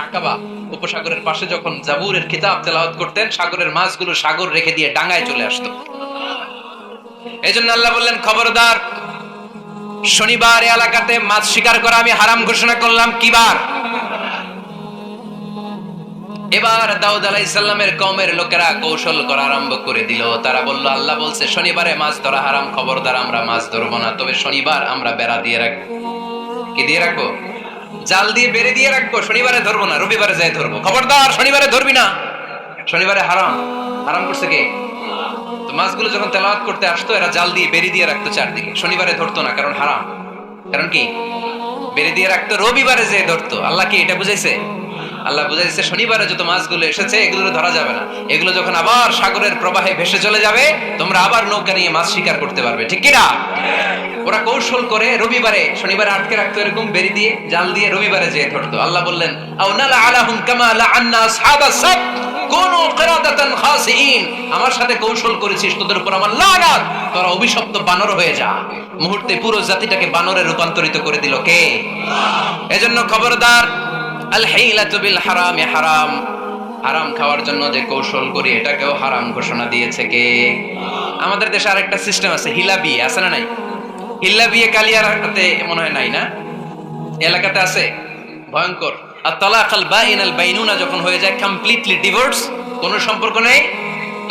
আকাবা উপসাগরের পাশে যখন জাবুরের কিতাব তেলাওয়াত করতেন, সাগরের মাছগুলো সাগর রেখে দিয়ে ডাঙায় চলে আসতো। এজন্য আল্লাহ বললেন, খবরদার, শনিবার এই এলাকাতে মাছ শিকার করা আমি হারাম ঘোষণা করলাম। কি বার? এবার দাউদ আলাইহিস সালামের কওমের লোকেরা কৌশল করা আরম্ভ করে দিল। তারা বলল, আল্লাহ বলছে শনিবারে মাছ ধরা হারাম, খবরদার আমরা মাছ ধরবো না, তবে শনিবার আমরা বেড়া দিয়ে রাখবো। কি দিয়ে রাখবো? জাল দিয়ে বেড়ে দিয়ে রাখবো। শনিবারে ধরবো না, রবিবারে যাই ধরবো। খবরদার, শনিবারে ধরবি না, শনিবারে হারাম। হারাম করছে কে? তো মাছগুলো যখন তেলাওয়াত করতে আসতো, এরা জাল দিয়ে বেড়ে দিয়ে রাখতো চারদিকে, শনিবারে ধরতো না, কারণ হারাম। কারণ কি? বেড়ে দিয়ে রাখতো, রবিবারে যে ধরতো। আল্লাহ কি এটা বুঝাইছে? আল্লাহ বুঝাইছে শনিবারে যত মাছগুলো এসেছে এগুলো ধরা যাবে না, এগুলো যখন আবার সাগরের প্রবাহে ভেসে চলে যাবে, তোমরা আবার নৌকা নিয়ে মাছ শিকার করতে পারবে। ঠিক কিনা? ওরা কৌশল করে রবিবারে, শনিবারে আটকে রাখতো এরকম বেরি দিয়ে, জাল দিয়ে, রবিবারে যেয়ে ধরতো। আল্লাহ বললেন, আও নালা আলাহুম কামা লাআন্না আসহাবাস সাব কুনু কিরাদাতান খাসিইন। আমার সাথে কৌশল করেছিস, তোদের উপর আমার লানাত, তোরা অভিশপ্ত বানর হয়ে যা। মুহূর্তে পুরো জাতিটাকে বানরে রূপান্তরিত করে দিল কে? এজন্য খবরদার, আল হিলাতু বিল হারামি হারাম। হারাম খাওয়ার জন্য যে কৌশল করি এটাকেও হারাম ঘোষণা দিয়েছে কে? আমাদের দেশে আরেকটা সিস্টেম আছে, হিলা বিয়ে আছে না নাই? হিল্লা বিয়ে কালিয়ারাতে মনে হয় নাই না? এলাকাতে আছে, ভয়ঙ্কর। আর তালাক আল বাইন আল বাইনুনা যখন হয়ে যায় কমপ্লিটলি ডিভোর্স, কোনো সম্পর্ক নেই,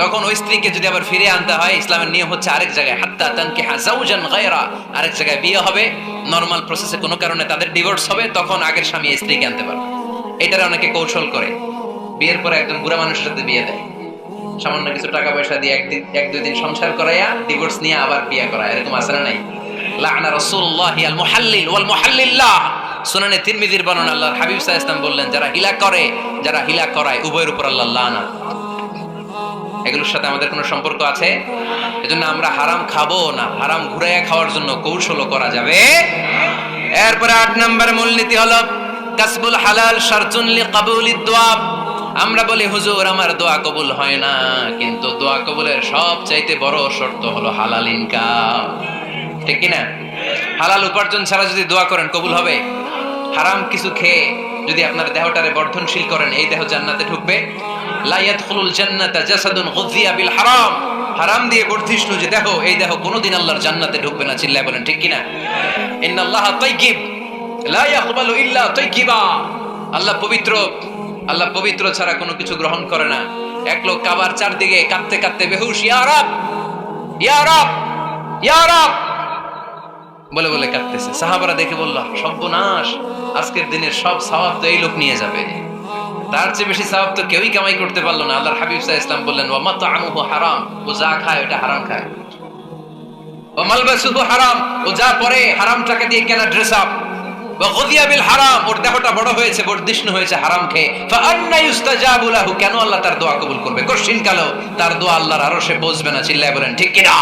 তখন ওই স্ত্রীকে যদি আবার ফিরে আনতে হয়, ইসলামের নিয়ম হচ্ছে আরেক জায়গায় হাত্তা তানকিহা যাওজান গায়রা, আরেক জায়গায় বিয়ে হবে, নরমাল প্রসেসে কোনো কারণে তাদের ডিভোর্স হবে, তখন আগের স্বামী স্ত্রীকে আনতে পারবে। এটারে অনেকে কৌশল করে, বিয়ের পরে একজন বুড়া মানুষের সাথে বিয়ে দেয়, সামান্য কিছু টাকা পয়সা দিয়ে এক দুই দিন সংসার করাইয়া ডিভোর্স নিয়ে আবার বিয়ে করা, এরকম আছে না নাই? লাআনা রাসূলুল্লাহি আল মুহাল্লিল ওয়াল মুহাল্লিল্লাহ। সুনানে তিরমিজির বর্ণনা, আল্লাহর হাবিব সাল্লাল্লাহু আলাইহি ওয়াসাল্লাম বললেন, যারা হিলা করে, যারা হিলা করায়, উভয়ের উপর আল্লাহর লানাত। এগুলোর সাথে আমাদের কোনো সম্পর্ক আছে? এজন্য আমরা হারাম খাবো না, হারাম ঘুরাইয়া খাওয়ার জন্য কৌশলও করা যাবে। এরপরে ৮ নম্বর মূলনীতি হলো কাসবুল হালাল শারতুন লিকাবুলিদ দুআ। আমরা বলি, হুজুর আমার দোয়া কবুল হয় না, কিন্তু দোয়া কবুলের সবচাইতে বড় শর্ত হলো হালাল ইনকাম। ঠিক কিনা? হালাল উপার্জন ছাড়া যদি দোয়া করেন কবুল হবে? হারাম কিছু খেয়ে যদি আপনার দেহটারে বর্ধনশীল করেন, এই দেহ জান্নাতে ঢুকবে? লা ইয়াদখুলুল জান্নাতা জাসাদুন গুযিয়া বিল হারাম। হারাম দিয়ে বর্ধিষ্ণু যে দেহ, এই দেহ কোনোদিন আল্লাহর জান্নাতে ঢুকবে না। চিল্লায় বলেন ঠিক কিনা? ইন্নাল্লাহা তাইয়্যিব লা ইয়াকবালু ইল্লা তাইয়্যিবা। আল্লাহ পবিত্র, আল্লাহ পবিত্র ছাড়া কোনো কিছু গ্রহণ করে না। এক লোক কাবার চারদিকে কাঁদতে কাঁদতে বেহুশ, ইয়া রাব, ইয়া রাব, ইয়া রাব বলে বলে কাঁদতেছে। সাহাবারা দেখে বলল, সর্বনাশ, আজকের দিনের সব সওয়াব তো এই লোক নিয়ে যাবে, তার চেয়ে বেশি সওয়াব তো কেউই কামাই করতে পারলো না। আল্লাহর হাবিব সাল্লাল্লাহু আলাইহি ওয়াসাল্লাম বললেন, ওয়া মাতআমুহু হারাম, ও যা খায় ওটা হারাম খায়। ওয়া মালবাসুহু হারাম, ও যা পরে হারাম টাকা দিয়ে কেনা ড্রেস আপ। ওয়া গুযিয়া বিল হারাম, ওর দেহটা বড় হয়েছে, বর্ধিষ্ণু হয়েছে হারাম খেয়ে। ফা আন্না ইউস্তাজাবু লাহু, কেন আল্লাহ তার দোয়া কবুল করবে? কঠিন কালো তার দোয়া আল্লাহর আরশে পৌঁছবে না। চিল্লায় বলেন ঠিক কিনা?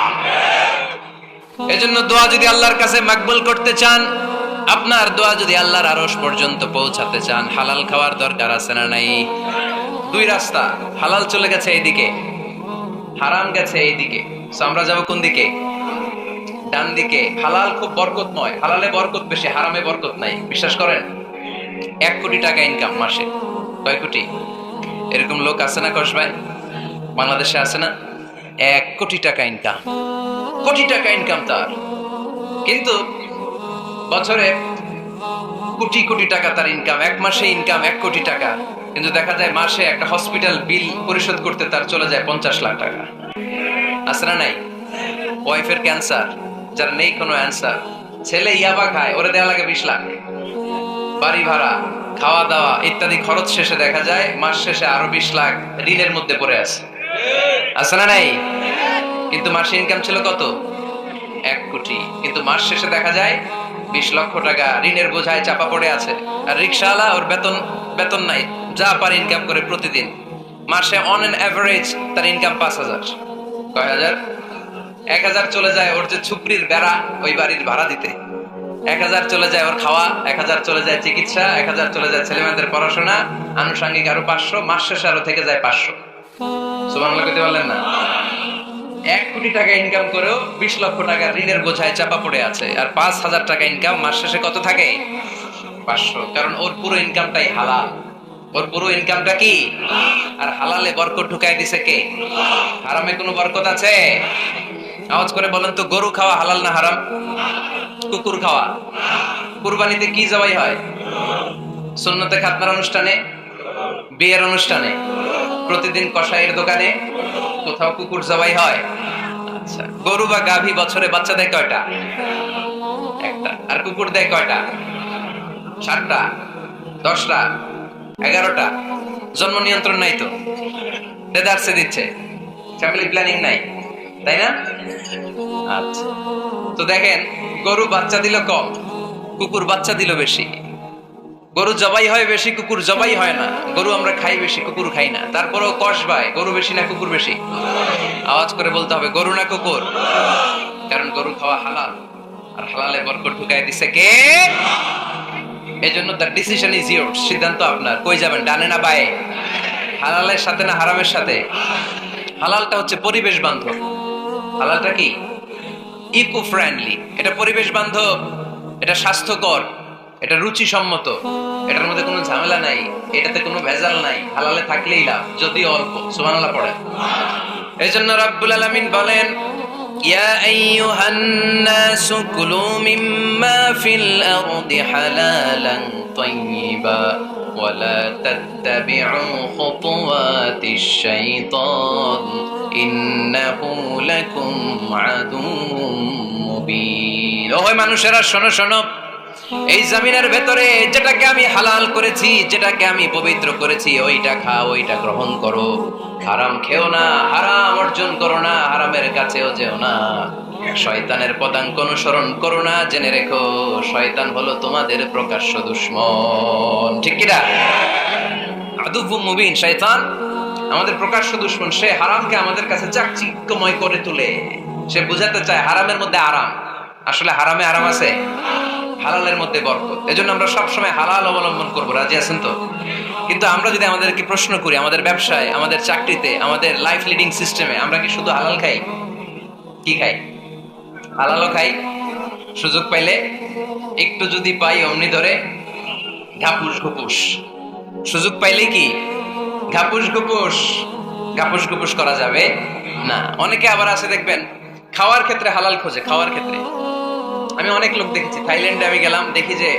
এজন্য দোয়া যদি আল্লাহর কাছে মাকবুল করতে চান, আপনার দোয়া যদি আল্লাহর আরশ পর্যন্ত পৌঁছাতে চান, হালাল খাওয়ার দরকার আছে না নাই? দুই রাস্তা, হালাল চলে গেছে এইদিকে, হারাম গেছে এইদিকে। সো আমরা যাব কোন দিকে? ডান দিকে। হালাল খুব বরকতময়, হালালে বরকত বেশি, হারামে বরকত নাই। বিশ্বাস করেন? 1 কোটি টাকা ইনকাম মাসে। কয় কোটি? এরকম লোক আছে না কসবাই? বাংলাদেশে আছে না? 1 কোটি টাকা ইনকাম, কোটি টাকা ইনকাম তার, কিন্তু বছরে কোটি কোটি টাকা তার ইনকাম, 1 মাসে ইনকাম 1 কোটি টাকা, কিন্তু দেখা যায় মাসে একটা হসপিটাল বিল পরিশোধ করতে তার চলে যায় 50 লাখ টাকা। আছে না নাই? ওয়াইফের ক্যান্সার, যার নেই কোনো অ্যান্সার, ছেলে ইয়াবা খায়, ওরে দেওয়া লাগে 20 লাখ। বাড়ি ভাড়া, খাওয়া দাওয়া ইত্যাদি খরচ শেষে দেখা যায় মাস শেষে আরো 20 লাখ ঋণের মধ্যে পড়ে আছে। আছে না নাই? কিন্তু মাসে ইনকাম ছিল কত? 1 কোটি, কিন্তু মাস শেষে দেখা যায় 20 লক্ষ টাকা ঋণের বোঝায় চাপা পড়ে আছে। আর রিকশাওয়ালা, ওর বেতন নাই, যা পারে ইনকাম করে প্রতিদিন। মাসে অন এন এভারেজ তার ইনকাম 5,000। কয় হাজার? 1,000 চলে যায় ওর যে ছুপড়ির বেড়া, ওই বাড়ির ভাড়া দিতে। 1,000 চলে যায় ওর খাওয়া, 1,000 চলে যায় চিকিৎসা, 1,000 চলে যায় ছেলেমেয়েদের পড়াশোনা, আনুষঙ্গিক আরো 500, মাস শেষে আরো থেকে যায় 500। সুবহানাল্লাহ কইতে পারলেন না? 1 কোটি টাকা ইনকাম করেও 20 লক্ষ টাকা ঋণের বোঝায় চাপা পড়ে আছে। আর 5,000 টাকা ইনকাম, মাস শেষে কত থাকে? 500। কারণ ওর পুরো ইনকামটাই হালাল। ওর পুরো ইনকামটা কি? আর হালালে বরকত ঢুকাই দিছে কে? হারামে কোনো বরকত আছে? আওয়াজ করে বলেন তো, গরু খাওয়া হালাল না হারাম? কুকুর খাওয়া? কুরবানিতে কি জবাই হয়? সুন্নতে খাতনার অনুষ্ঠানে, বিয়ের অনুষ্ঠানে, প্রতিদিন কসাইয়ের দোকানে, কোথাও কুকুর জবাই হয়? আচ্ছা, গরু বা গাভী বছরে বাচ্চা দেয় কয়টা? একটা। আর কুকুর দেয় কয়টা? 7টা, 10টা, 11টা? জন্ম নিয়ন্ত্রণ নাই তো, দেদারসে দিচ্ছে, ফ্যামিলি প্ল্যানিং নাই, তাই না? আচ্ছা, তো দেখেন, গরু বাচ্চা দিল কম, কুকুর বাচ্চা দিল বেশি। গরু জবাই হয় বেশি, কুকুর জবাই হয় না। গরু আমরা খাই বেশি, কুকুর খাই না। তারপরেও কসবায় গরু বেশি না কুকুর বেশি? আওয়াজ করে বলতে হবে, গরু না কুকুর? কারণ গরু খাওয়া হালাল, আর হালালে বরকত ঢুকাই দিছে কে? এজন্য দ্য ডিসিশন ইজ ইয়োরস, সিদ্ধান্ত আপনার। কই যাবেন, ডানে না বায়ে? হালালের সাথে না হারামের সাথে? হালালটা হচ্ছে পরিবেশ বান্ধব। হালালটা কি? Eco friendly. এটা পরিবেশ বান্ধব, এটা স্বাস্থ্যকর, এটা রুচিসম্মত, এটার মধ্যে কোনো ঝামেলা নাই, এটাতে কোনো ভেজাল নাই। হালালে থাকলেই লাভ, যদিও অল্প। সুবহানাল্লাহ পড়ে। এজন্য রাব্বুল আলামিন বলেন, ইয়া আইয়ুহান নাসু কুলু মিম্মা ফিল আরদি হালালান তাইয়্যিবা ওয়া লা তাত্তাবি'উ খুতুওয়াতিশ শাইতান ইন্নাহু লাকুম আদুউম মুবিন। ওহে মানুষেরা, শোনো শোনো, এই জমিনের ভেতরে যেটাকে আমি হালাল করেছি, যেটাকে আমি পবিত্র করেছি, ওইটা খাও, ওইটা গ্রহণ করো। হারাম খেও না, হারাম অর্জন করো না, হারামের কাছেও যেও না। শয়তানের পদাঙ্ক অনুসরণ করো না। জেনে রেখো, শয়তান হলো তোমাদের প্রকাশ্য দুশমন। ঠিক কিনা? আদুউম মুবিন। শয়তান আমাদের প্রকাশ্য দুশমন। সে হারামকে আমাদের কাছে চাকচিক্যময় করে তোলে। সে বুঝাতে চায় হারামের মধ্যে আরাম। আসলে হারামে আরাম আছে, হালালের মধ্যে বরকত। এজন্য আমরা সবসময় হালাল অবলম্বন করব। রাজি আছেন তো? কিন্তু আমরা যদি আমাদেরকে প্রশ্ন করি, আমাদের ব্যবসায়, আমাদের চাকরিতে, আমাদের লাইফ লিডিং সিস্টেমে আমরা কি শুধু হালাল খাই? কি খাই? হালালও খাই, সুযোগ পাইলে একটু যদি পাই অমনি ধরে ঘাপুস ঘুপুস। সুযোগ পাইলে কি ঘাপুস ঘুপুস? ঘাপুস ঘুপুস করা যাবে না। অনেকে আবার আছে দেখবেন, খাওয়ার ক্ষেত্রে হালাল খোঁজে। খাওয়ার ক্ষেত্রে আমি অনেক লোক দেখেছি। থাইল্যান্ডে আমি গেলাম, দেখি যে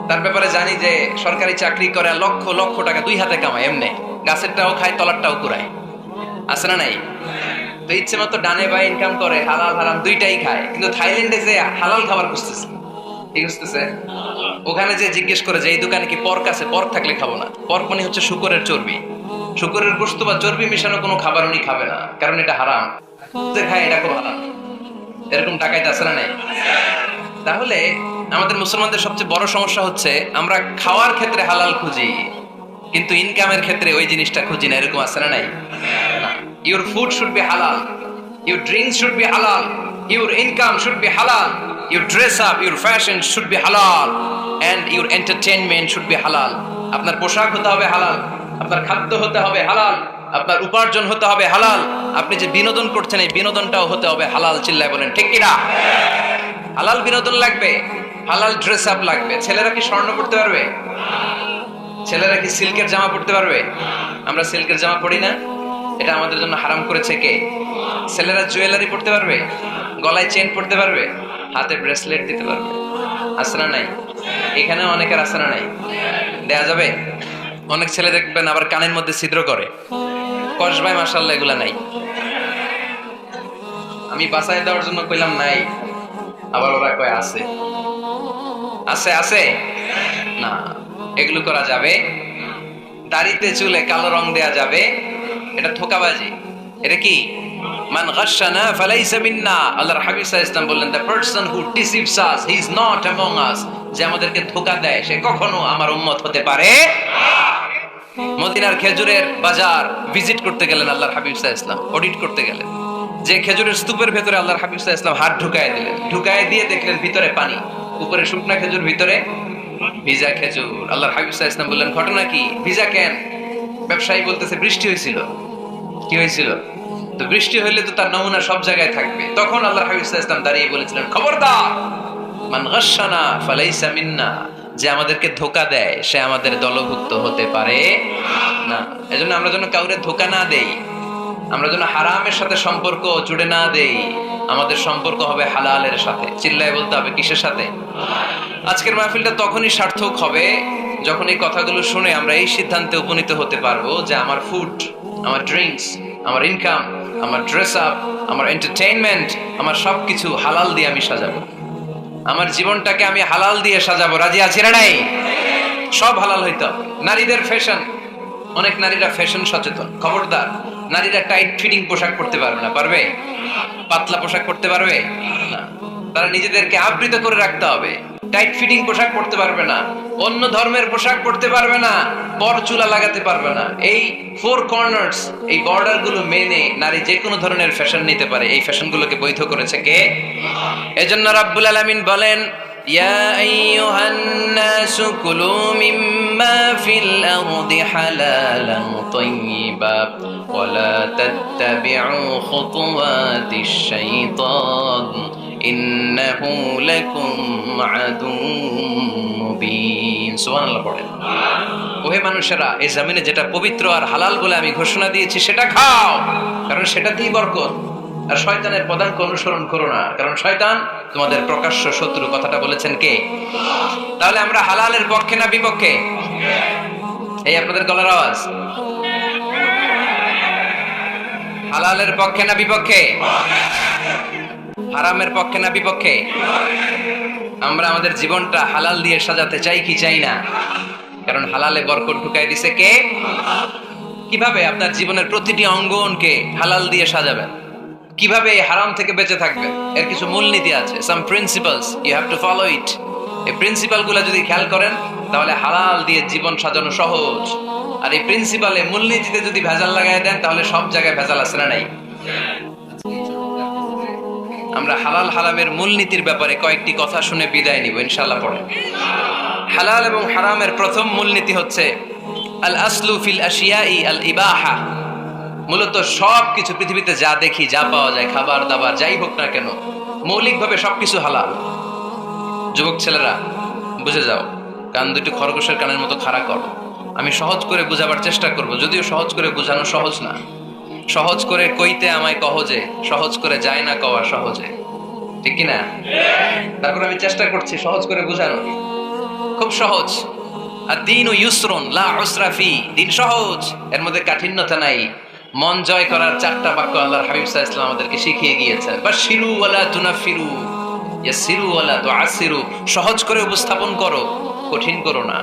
তার ব্যাপারে জানি যে সরকারি চাকরি করে, লক্ষ লক্ষ টাকা 2 হাতে কামায়। এমনি গাছেরটাও খায়, তলারটাও কুড়ায়। আছে না নাই? তো ইচ্ছে মতো ডানে বায়ে ইনকাম করে, হালাল হারাম দুইটাই খায়। কিন্তু থাইল্যান্ডে যে হালাল খাবার খুঁজতেছে, কি খুঁজতেছে? ওখানে যে জিজ্ঞেস করে যে এই দোকানে কি পর্ক আছে? পর্ক থাকলে খাবো না। পর্ক মানে হচ্ছে শুকরের চর্বি। শুকরের গোশত বা চর্বি মিশানো কোনো খাবার উনি খাবে না, কারণ এটা হারাম। যে খায় এটা খুব হারাম। এরকম টাকাইতে আছে না নাই? তাহলে আমাদের মুসলমানদের সবচেয়ে বড় সমস্যা হচ্ছে আমরা খাওয়ার ক্ষেত্রে হালাল খুঁজি, কিন্তু ইনকামের ক্ষেত্রে ওই জিনিসটা খুঁজি না। এরকম আছে না নাই? Your food should be halal, your drinks should be halal, your income should be halal, your dress up, your fashion should be halal, and your entertainment should be halal. আপনার পোশাক হতে হবে হালাল, আপনার খাদ্য হতে হবে হালাল, আপনার উপার্জন হতে হবে হালাল, আপনি যে বিনোদন করছেন এই বিনোদনটাও হতে হবে হালাল। চিল্লায় বলেন ঠিক কিনা? হালাল বিনোদন লাগবে, হালাল ড্রেস আপ লাগবে। ছেলেরা কি স্বর্ণ পড়তে পারবে? ছেলেরা কি সিল্কের জামা পড়তে পারবে? আমরা সিল্কের জামা পরি না, এটা আমাদের জন্য হারাম করেছে কে? ছেলেরা জুয়েলারি পড়তে পারবে? গলায় চেন পড়তে পারবে? হাতে ব্রেসলেট দিতে পারবে? আছে না নাই? এখানে অনেকের আছে না নাই? দেয়া যাবে? অনেক ছেলে দেখবেন আবার কানের মধ্যে ছিদ্র করে। কসবাই মাশাআল্লাহ এগুলা নাই। আমি বাঁচাই দেওয়ার জন্য কইলাম নাই, আবার ওরা কয় আছে। আছে আছে না, এগুলো করা যাবে? দাড়িতে চুলে কালো রং দেয়া যাবে? এটা ধোঁকাবাজি। এটা কি? মান গাশশানা ফালাইসা মিন্না। আল্লাহর হাবিব সাল্লাল্লাহু আলাইহি ওয়াসাল্লাম বললেন, the person who deceives us he is not among আস। যে আমাদেরকে ধোঁকা দেয় সে কখনো আমার উম্মত হতে পারে। মদিনার খেজুরের বাজার ভিজিট করতে গেলেন আল্লাহর হাবিব সাল্লাল্লাহু আলাইহি ওয়াসাল্লাম, অডিট করতে গেলেন। যে খেজুরের স্তূপের ভেতরে আল্লাহর হাবিব সাল্লাল্লাহু আলাইহি ওয়াসাল্লাম হাত ঢুকায় দিলেন। ঢুকায় দিয়ে দেখলেন ভিতরে পানি, উপরে শুকনা খেজুর, ভিতরে ভিজা খেজুর। আল্লাহর হাবিব সাল্লাল্লাহু আলাইহি ওয়াসাল্লাম বললেন, ঘটনা কি? ভিজা কেন? ব্যবসায়ী বলতেছে বৃষ্টি হয়েছিল। কি হয়েছিল? তো বৃষ্টি হইলে তো তার নমুনা সব জায়গায় থাকবে। তখন আল্লাহর হাবিব সাল্লাল্লাহু আলাইহি ওয়াসাল্লাম দাঁড়িয়ে বলেছিলেন, খবরদার, মান গাশশানা ফালাইসা মিন্না। যে আমাদেরকে ধোঁকা দেয় সে আমাদের দলভুক্ত হতে পারে না। এজন্য আমরা যেন কাউরে ধোঁকা না দেই, আমরা যেন হারামের সাথে সম্পর্ক জুড়ে না দেই, আমাদের সম্পর্ক হবে হালালের সাথে। চিল্লায় বলতে হবে কিসের সাথে? আজকের মাহফিলটা তখনই সার্থক হবে যখন এই কথাগুলো শুনে আমরা এই সিদ্ধান্তে উপনীত হতে পারবো যে আমার ফুড, আমার ড্রিঙ্কস, আমার ইনকাম, আমার ড্রেস আপ, আমার এন্টারটেইনমেন্ট, আমার সবকিছু হালাল দিয়ে আমি সাজাবো। আমার জীবনটাকে আমি হালাল দিয়ে সাজাবো। রাজি আছি না নাই? সব হালাল হইতে হবে। নারীদের ফ্যাশন, অনেক নারীরা ফ্যাশন সচেতন, খবরদার। নারীরা টাইট ফিটিং পোশাক পরতে পারবে না। পারবে? পাতলা পোশাক পরতে পারবে না। তারা নিজেদেরকে আবৃত করে রাখতে হবে। টাইট ফিটিং পোশাক পরতে পারবে না, অন্য ধর্মের পোশাক পরতে পারবে না, পর চুলা লাগাতে পারবে না। এই ফোর কর্নার্স, এই বর্ডার গুলো মেনে নারী যে কোনো ধরনের ফ্যাশন নিতে পারে। এই ফ্যাশন গুলোকে বৈধ করেছে কে? এজন্য রাব্বুল আলামিন বলেন, ইয়া আইয়ুহান নাসু কুলু মিম্মা ফিল আরদি হালালান তাইয়্যিবা ওয়া লা তাত্তাবিউ খুতুওয়াতিশ শাইতান ইন্নাহু লাকুম আদুউম মুবিন। সুবহানাল্লাহ পড়েন। ওহে মানুষেরা, এই জমিনে যেটা পবিত্র আর হালাল বলে আমি ঘোষণা দিয়েছি সেটা খাও, কারণ সেটাতেই বরকত। আর শয়তানের পদাঙ্ক অনুসরণ করো না, কারণ শয়তান তোমাদের প্রকাশ্য শত্রু। কথাটা বলেছেন কে? তাহলে আমরা হালালের পক্ষে না বিপক্ষে? এই আপনাদের গলার আওয়াজ। হালালের পক্ষে না বিপক্ষে? হারামের পক্ষে না বিপক্ষে? আমরা আমাদের জীবনটা হালাল দিয়ে সাজাতে চাই কি চাই না? কারণ হালালে বরকত ঢুকাই দিছে কে? কিভাবে আপনার জীবনের প্রতিটি অঙ্গনকে হালাল দিয়ে সাজাবেন? কিভাবে হারাম থেকে বেঁচে থাকবেন? এর কিছু মূলনীতি আছে, some principles, you have to follow it. এই প্রিন্সিপালগুলো যদি খেয়াল করেন তাহলে হালাল দিয়ে জীবন সাজানো সহজ। আর এই প্রিন্সিপালে, মূলনীতিতে যদি ভেজাল লাগাই দেন তাহলে সব জায়গায় ভেজাল আছে না নাই? আমরা হালাল হারামের মূলনীতির ব্যাপারে কয়েকটি কথা শুনে বিদায় নিব ইনশাআল্লাহ। পড়ে হালাল এবং হারামের প্রথম মূলনীতি হচ্ছে আল আসলু ফিল আশিয়াই আল ইবাহা। মূলত সব কিছু পৃথিবীতে যা দেখি, যা পাওয়া যায়, খাবার দাবার যাই হোক না কেন, মৌলিকভাবে সবকিছু হালাল। যুবক ছেলেরা বুঝে যাও, কান দুটো খরগোশের কানের মতো খাড়া করো। আমি সহজ করে বুঝাবার চেষ্টা করব, যদিও সহজ করে বোঝানো সহজ না। সহজ করে কইতে আমায় কহজে, সহজ করে যায় না কওয়া সহজে, ঠিক কিনা? তারপর আমি চেষ্টা করছি সহজ করে বোঝানো। খুব সহজ। আর দিন ও ইউসরুন লা উসরা ফি, দিন সহজ, এর মধ্যে কাঠিন্যতা নাই। মন জয় করার চারটা বাক্য আল্লাহর হাবিব সাল্লাল্লাহু আলাইহি ওয়াসাল্লাম আমাদেরকে শিখিয়ে গিয়েছেন। বাশিরু ওয়ালা তুনাফিরু, ইয়াসিরু ওয়ালা তুআসিরু। সহজ করে উপস্থাপন করো, কঠিন করো না।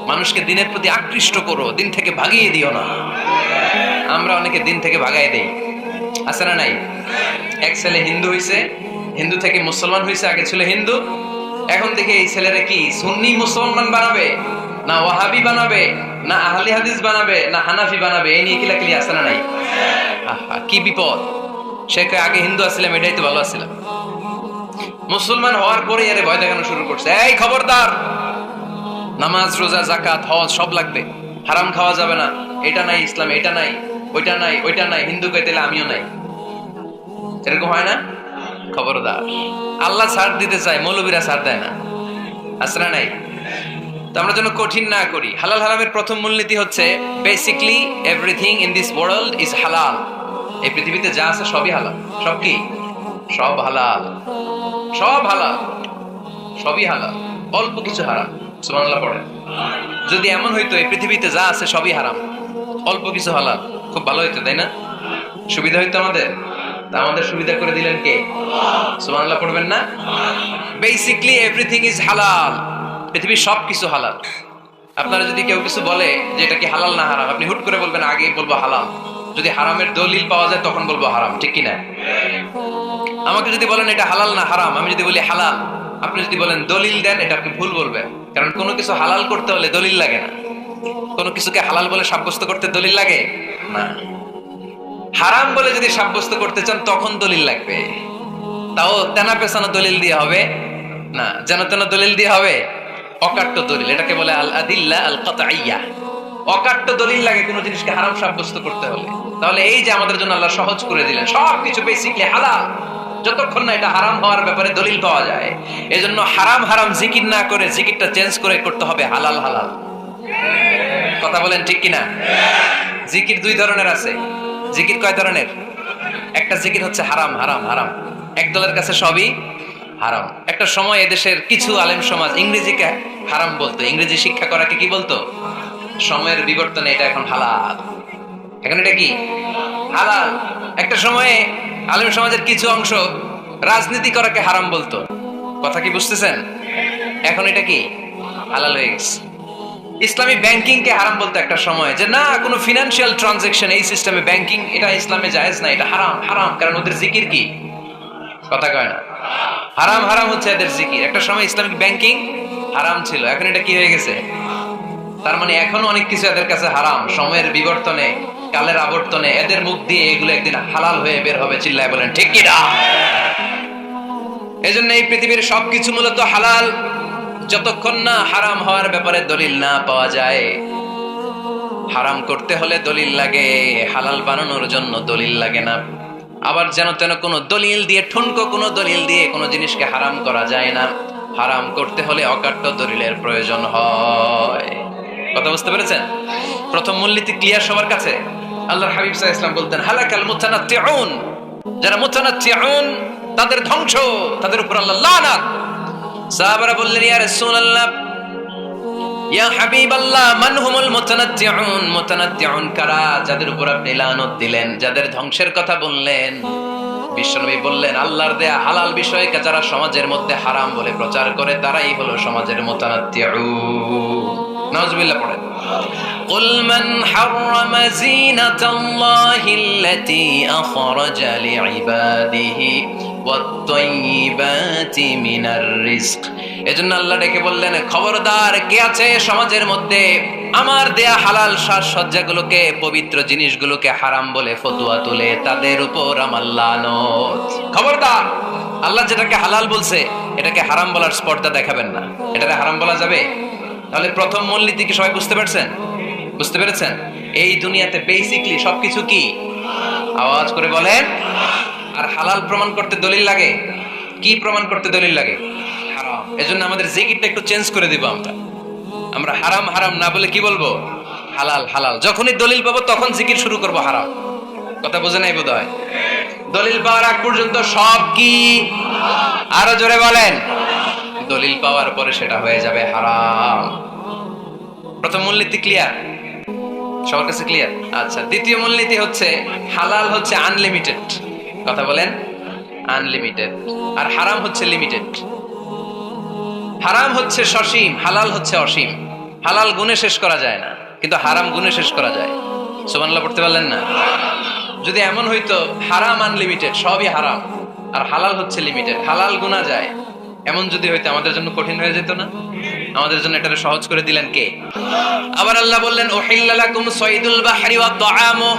মানুষকে দিনের প্রতি আকৃষ্ট করো, দিন থেকে ভাগিয়ে দিও না। আমরা অনেকে দিন থেকে ভাগাই দেই, আছে না নাই? এক ছেলে হিন্দু হইছে, হিন্দু থেকে মুসলমান হইছে। আগে ছিল হিন্দু, এখন দেখে এই ছেলেরা কি সুন্নি মুসলমান বানাবে, না ওয়াহাবি বানাবে, না আহলে হাদিস বানাবে, না হানাফি বানাবে, এই নিয়ে কিলাকিলি, আছে না নাই? আহা, কি বিপদ! সে আগে হিন্দু আসছিলাম, এটাই তো ভালো আসছিলাম। মুসলমান হওয়ার পরে এর ভয় দেখানো শুরু করছে, এই খবরদার, নামাজ রোজা যাকাত হজ সব লাগবে, হারাম খাওয়া যাবে না, এটা নাই ইসলাম, এটা নাই, ওইটা নাই, ওইটা নাই, হিন্দু কে দিলে আমিও নাই। এরকম হয় না? খবরদার। আল্লাহ ছাড় দিতে চায়, মৌলবীরা ছাড় দেয় না, আছে না নাই? তো আমরা যেন কঠিন না করি। হালাল হারামের প্রথম মূলনীতি হচ্ছে basically everything in this world is হালাল। এই পৃথিবীতে যা আছে সবই হালাল। সব কি? সব হালাল, সব হালাল, সবই হালাল, অল্প কিছু হারাম। সুবহানাল্লাহ পড়েন। যদি এমন হইতো এই পৃথিবীতে যা আছে সবই হারাম, অল্প কিছু হালাল, খুব ভালো হইতো, তাই না? সুবিধা হইতো আমাদের। তা আমাদের সুবিধা করে দিলেন কে? সুবহানাল্লাহ পড়বেন না? বেসিকলি এভরিথিং ইজ হালাল। পৃথিবীর সব কিছু হালাল। আপনারা যদি কেউ কিছু বলে যে এটা কি হালাল না হারাম, আপনি হুট করে বলবেন আগে বলবো হালাল। যদি হারামের দলিল পাওয়া যায় তখন বলবো হারাম, ঠিক কিনা? আমাকে যদি বলেন এটা হালাল না হারাম, আমি যদি বলি হালাল, আপনি যদি বলেন দলিল দেন, এটা আপনি ভুল বলবেন। কারণ কোনো কিছু হালাল করতে হলে দলিল লাগে না। কোনো কিছুকে হালাল বলে সাব্যস্ত করতে দলিল লাগে না। হারাম বলে যদি সাব্যস্ত করতে চান তখন দলিল লাগবে, তাও তেনা পেছানো দলিল দিয়ে হবে না, যেন তেন দলিল দিয়ে হবে, অকাট্য দলিল। এটাকে বলে আল আদিল্লা আল কাতঈয়া। অকাট্য দলিল লাগে কোনো জিনিসকে হারাম সাব্যস্ত করতে হলে। তাহলে এই যে আমাদের জন্য আল্লাহ সহজ করে দিলেন, সবকিছু বেসিকলি হালাল। যতক্ষণ না এটা হারাম হওয়ার ব্যাপারে দলিল পাওয়া যায়। এজন্য হারাম হারাম জিকির না করে জিকিরটা চেঞ্জ করে করতে হবে হালাল হালাল। কথা বলেন ঠিক কিনা? জিকির দুই ধরনের আছে। জিকির কয় ধরনের? একটা জিকির হচ্ছে হারাম হারাম হারাম, একদলের কাছে সবই হারাম। একটা সময় এদেশের কিছু আলেম সমাজ ইংরেজিকে হারাম বলতো, ইংরেজি শিক্ষা করাকে কি বলতো? সময়ের বিবর্তনে এটা এখন হালাল। এখন এটা কি হালাল। একটা সময়ে আলেম সমাজের কিছু অংশ রাজনীতি করাকে হারাম বলতো। কথা কি বুঝতেছেন? এখন এটা কি হালাল হয়ে গেছে। ইসলামী ব্যাংকিং কে হারাম বলতো একটা সময়, যে না কোনো ফিনান্সিয়াল ট্রানজাকশন এই সিস্টেমে ব্যাংকিং এটা ইসলামে জায়েজ না, এটা হারাম হারাম, কারণ ওদের জিকির কি? কথা কয় না? হারাম হারাম হচ্ছে এদের জিকির। একটা সময় ইসলামিক ব্যাংকিং হারাম ছিল, এখন এটা কি হয়ে গেছে? তার মানে এখনো অনেক কিছু এদের কাছে হারাম। সময়ের বিবর্তনে, কালের আবর্তনে এদের মুখ দিয়ে এগুলো একদিন হালাল হয়ে বের হবে। চিল্লায় বলেন ঠিক কি না? এজন্য এই পৃথিবীর সবকিছু মূলত হালাল, যতক্ষণ না হারাম হওয়ার ব্যাপারে দলিল না পাওয়া যায়। হারাম করতে হলে দলিল লাগে, হালাল বানানোর জন্য দলিল লাগে না। আবার যেন তেন কোনো দলিল দিয়ে, ঠুনকো কোনো দলিল দিয়ে কোনো জিনিসকে হারাম করা যায় না। হারাম করতে হলে অকাট্য দলিলের প্রয়োজন হয়। কথা বুঝতে পেরেছেন? প্রথম মূলনীতি ক্লিয়ার সবার কাছে? আল্লাহর হাবিব সাল্লাল্লাহু আলাইহি ওয়াসাল্লাম বলতেন হালাকাল মুতানাত্তিউন, যারা মুতানাত্তিউন তাদের ধ্বংস, তাদের উপর আল্লাহ লানাত। সাহাবারা বললেন ইয়া রাসূলুল্লাহ, ইয়া হাবিবাল্লাহ, মান হুমুল মুতানাত্তিউন? মুতানাত্তিউন কারা যাদের উপর আপনি লানত দিলেন, যাদের ধ্বংসের কথা বললেন? বিশ্বনবী বললেন আল্লাহর দেয়া হালাল বিষয়কে যারা সমাজের মধ্যে হারাম বলে প্রচার করে তারাই হলো সমাজের মুতানাত্তিউন। নাউজুবিল্লাহ পড়েন। কুল মান হারামা যিনাতাল্লাহিল্লাতী আখরাজা লিইবাদিহি ওয়াত-তাইয়্যিবাতি মিনার রিজক। এজন্য আল্লাহ ডেকে বললেন খবরদার, কে আছে সমাজের মধ্যে আমার দেয়া হালাল সাজসজ্জাগুলোকে, পবিত্র জিনিসগুলোকে হারাম বলে ফতোয়া তুলে, তাদের উপর আমার লানত। খবরদার, আল্লাহ যেটাকে হালাল বলছে এটাকে হারাম বলার স্পর্ধা দেখাবেন না। এটাকে হারাম বলা যাবে? তাহলে প্রথম মূলনীতি কি সবাই বুঝতে পারছেন? বুঝতে পেরেছেন? এই দুনিয়াতে বেসিকলি সবকিছু কি? আওয়াজ করে বলেন। আর হালাল প্রমাণ করতে দলিল লাগে। কি প্রমাণ করতে দলিল লাগে? হারাম। এজন্য আমাদের জিকিরটা একটু চেঞ্জ করে দিব। আমরা হারাম হারাম না বলে কি বলবো? হালাল হালাল। যখনই দলিল পাবো তখন জিকির শুরু করব হারাম। কথা বুঝে নাই বোধহয়? দলিল পাওয়ার আগ পর্যন্ত সব কি? আরো জোরে বলেন। দলিল পাওয়ার পরে সেটা হয়ে যাবে হারাম। প্রথম মূলনীতি ক্লিয়ার? সবার কাছে ক্লিয়ার? আচ্ছা, দ্বিতীয় মূলনীতি হচ্ছে হালাল হচ্ছে আনলিমিটেড। কথা বলেন, আনলিমিটেড। আর হারাম হচ্ছে লিমিটেড। হারাম হচ্ছে সসীম, হালাল হচ্ছে অসীম। হালাল গুণে শেষ করা যায় না, কিন্তু হারাম গুণে শেষ করা যায়। সুবহানাল্লাহ পড়তে পারলেন না? যদি এমন হইতো হারাম আনলিমিটেড, সবই হারাম, আর হালাল হচ্ছে লিমিটেড, হালাল গুণা যায়, এমন যদি হইতো আমাদের জন্য কঠিন হয়ে যেত না? আমাদের জন্য এটা সহজ করে দিলেন কে? আবার আল্লাহ বললেন উহিল্লা লাকুম সাইদুল বাহরি ওয়া তাআমু,